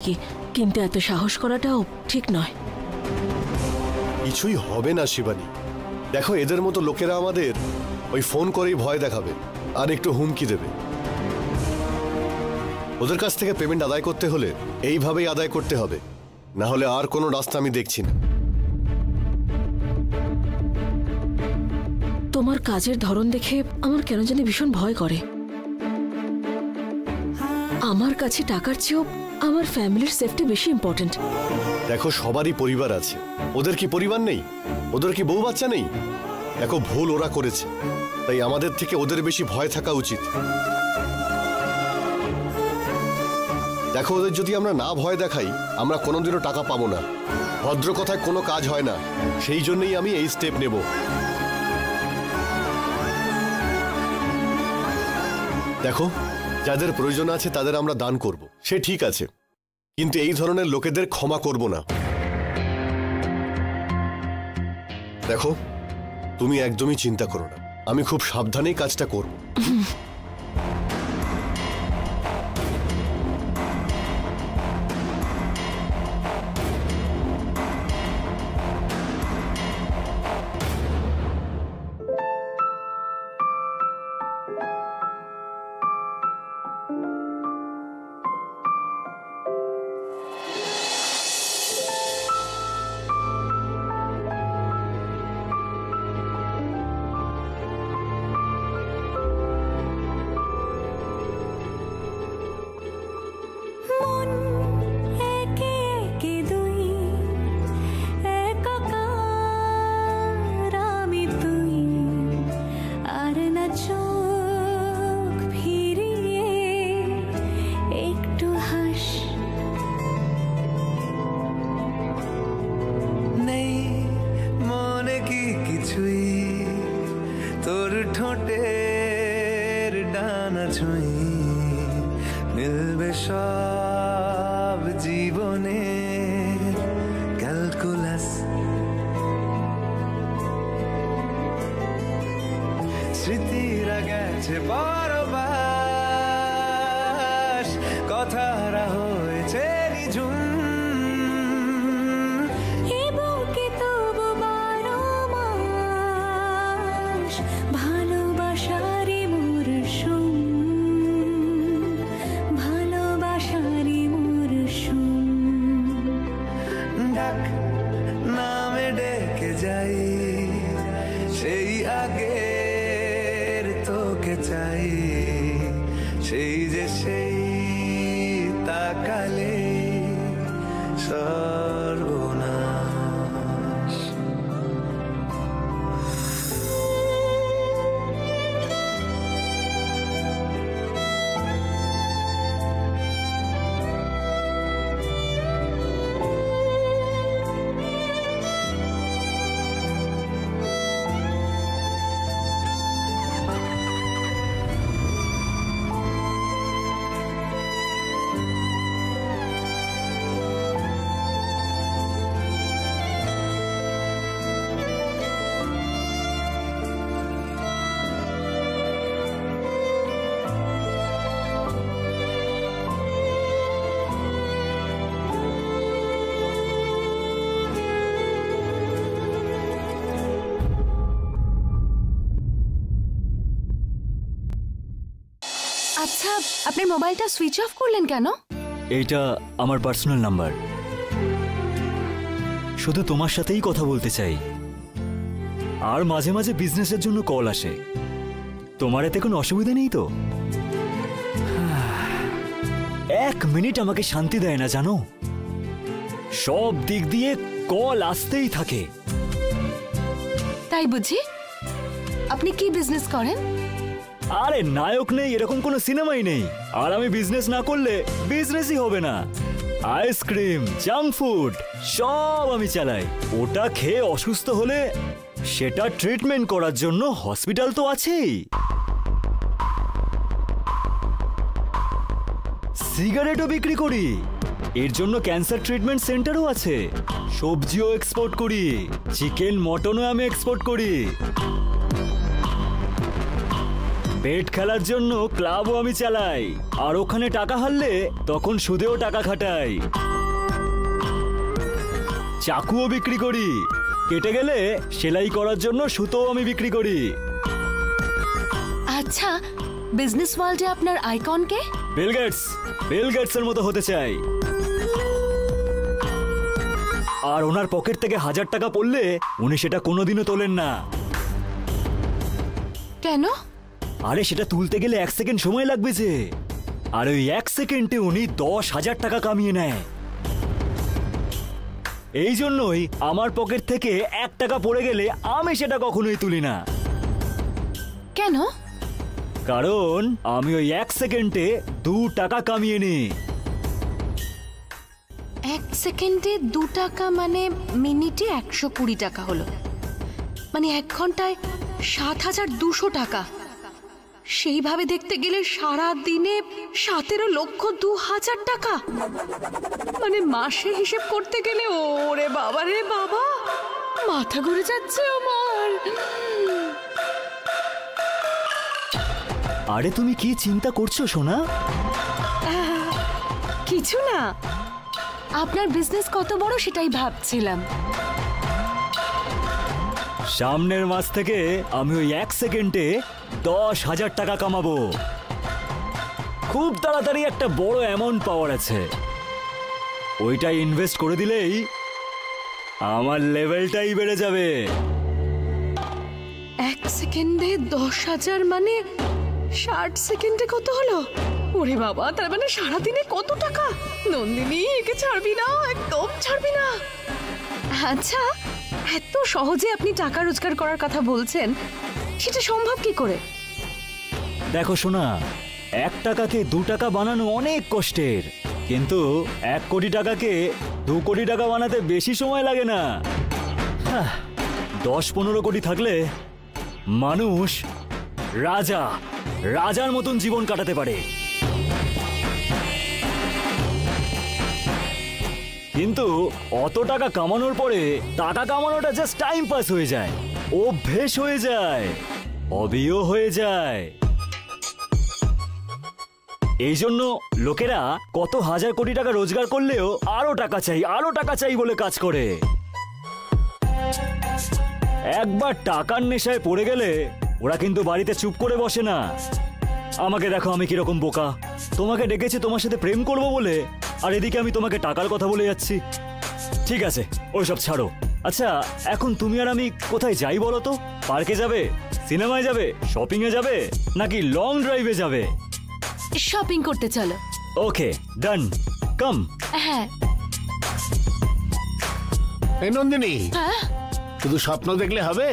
কি, কিন্তু এত সাহস করাটাও ঠিক নয়। কিছুই হবে না শিবানী। দেখো, এদের মতো লোকেরা আমাদের ওই ফোন করেই ভয় দেখাবে আর একটু হুমকি দেবে। ওদের কাছ থেকে পেমেন্ট আদায় করতে হলে এইভাবেই আদায় করতে হবে, না হলে আর কোনো রাস্তা আমি দেখছি না। তোমার কাজের ধরন দেখে আমার কেন জানি ভীষণ ভয় করে। আমার কাছে টাকার চেয়েও আমার ফ্যামিলির সেফটি বেশি ইম্পর্টেন্ট। দেখো, সবারই পরিবার আছে, ওদের কি পরিবার নেই? ওদের কি বউ বাচ্চা নেই? দেখো, ভুল ওরা করেছে, তাই আমাদের থেকে ওদের বেশি ভয় থাকা উচিত। দেখো, ওদের যদি আমরা না ভয় দেখাই, আমরা কোনোদিনও টাকা পাবো না। ভদ্র কথায় কোনো কাজ হয় না, সেই জন্যই আমি এই স্টেপ নেব। দেখো, যাদের প্রয়োজন আছে তাদের আমরা দান করব, সে ঠিক আছে, কিন্তু এই ধরনের লোকেদের ক্ষমা করব না। দেখো, তুমি একদমই চিন্তা করো না, আমি খুব সাবধানেই কাজটা করব। মিলবে সব জীবনে ক্যালকুলাস, স্মৃতিরা গেছে পরবাস, কথারা হয়েছে নিঝুম। নামে ডেকে যাই, সেই আগের তোকে চাই, সেই যে সেই তাকালে সর্বনাশ। আচ্ছা, আপনি মোবাইলটা সুইচ অফ করলেন কেন? এইটা আমার পার্সোনাল নাম্বার, শুধু তোমার সাথেই কথা বলতে চাই, আর মাঝে মাঝে বিজনেসের জন্য কল আসে। তোমার এতে কোনো অসুবিধা নেই তো? 1 মিনিট আমাকে শান্তি দেয় না জানো, সব দিক দিয়ে কল আসতেই থাকে। তাই বুঝি? আপনি কি বিজনেস করেন? আরে নায়ক নেই এরকম কোনো সিনেমাই নেই, আর আমি বিজনেস না করলে বিজনেসই হবে না। আইসক্রিম, জাঙ্ক ফুড সব আমি চালাই। ওটা খেয়ে অসুস্থ হলে সেটা ট্রিটমেন্ট করার জন্য হসপিটাল তো আছেই। সিগারেটও বিক্রি করি, এর জন্য ক্যান্সার ট্রিটমেন্ট সেন্টারও আছে। সবজিও এক্সপোর্ট করি, চিকেন মটনও আমি এক্সপোর্ট করি। পেট খেলার জন্য ক্লাবও আমি চালাই, আর ওখানে টাকা হারলে তখন সুদেও টাকা খাটাই। চাকুও বিক্রি করি, কেটে গেলে সেলাই করার জন্য সুতোও আমি বিক্রি করি। আচ্ছা, বিজনেস ওয়ার্ল্ডে আপনার আইকন কে? বিল গেটসের মতো হতে চাই। আর ওনার পকেট থেকে 1000 টাকা পড়লে উনি সেটা কোনোদিনও তোলেন না। কেন? আরে সেটা তুলতে গেলে 1 সেকেন্ড সময় লাগবে যে, আর ওই 1 সেকেন্ডে উনি 10,000 টাকা কামিয়ে নেয়। এই জন্যই আমার পকেট থেকে 1 টাকা পড়ে গেলে আমি সেটা কখনোই তুলি না। কেন? কারণ আমি ওই 1 সেকেন্ডে 2 টাকা কামিয়ে নিই। 1 সেকেন্ডে 2 টাকা মানে মিনিটে 120 টাকা হলো, মানে 1 ঘন্টায় 7,200 টাকা। সেইভাবে দেখতে গেলে সারা দিনে 17,02,000 টাকা, মানে মাসে হিসেব করতে গেলে ওরে বাবা রে বাবা, মাথা ঘুরে যাচ্ছে আমার। আরে তুমি কি চিন্তা করছো সোনা? কিছু না, আপনার বিজনেস কত বড় সেটাই ভাবছিলাম। সামনের মাস থেকে আমি ওই 1 সেকেন্ডে 10,000 টাকা কামাবো। খুব তাড়াতাড়ি একটা বড় অ্যামাউন্ট পাওয়ার আছে, ওইটা ইনভেস্ট করে দিলেই আমার লেভেলটাই বেড়ে যাবে। 1 সেকেন্ডে 10,000 মানে 60 সেকেন্ডে কত হলো? ওরে বাবা, তার মানে সারাদিনে কত টাকা! নন্দিনী, একে ছাড়বি না, একদম ছাড়বি না। আচ্ছা, এত সহজে আপনি টাকা রোজগার করার কথা বলছেন, সেটা সম্ভব কি করে? দেখো সোনা, 1 টাকাকে 2 টাকা বানানো অনেক কষ্টের, কিন্তু 1 কোটি টাকাকে 2 কোটি টাকা বানাতে বেশি সময় লাগে না। 10-15 কোটি থাকলে মানুষ রাজার মতন জীবন কাটাতে পারে। কিন্তু অত টাকা কামানোর পরে টাকা কামানোটা জাস্ট টাইম পাস হয়ে যায়, অভ্যেস হয়ে যায়, হবিও হয়ে যায়। এই জন্য লোকেরা কত হাজার কোটি টাকা রোজগার করলেও আরো টাকা চাই বলে কাজ করে। একবার টাকার নেশায় পড়ে গেলে ওরা কিন্তু বাড়িতে চুপ করে বসে না। আমাকে দেখো আমি কিরকম বোকা, তোমাকে ডেকেছি তোমার সাথে প্রেম করব বলে, আর এদিকে আমি তোমাকে টাকার কথা বলে যাচ্ছি। ঠিক আছে, ওইসব ছাড়ো। আচ্ছা, এখন তুমি আর আমি কোথায় যাই বলো তো? পার্কে যাবে, সিনেমায় যাবে, শপিং এ যাবে, নাকি লং ড্রাইভে যাবে? শপিং করতে চলো। ওকে, ডান, কাম। হ্যাঁ। এই নন্দিনী, হ্যাঁ, শুধু স্বপ্ন দেখলে হবে?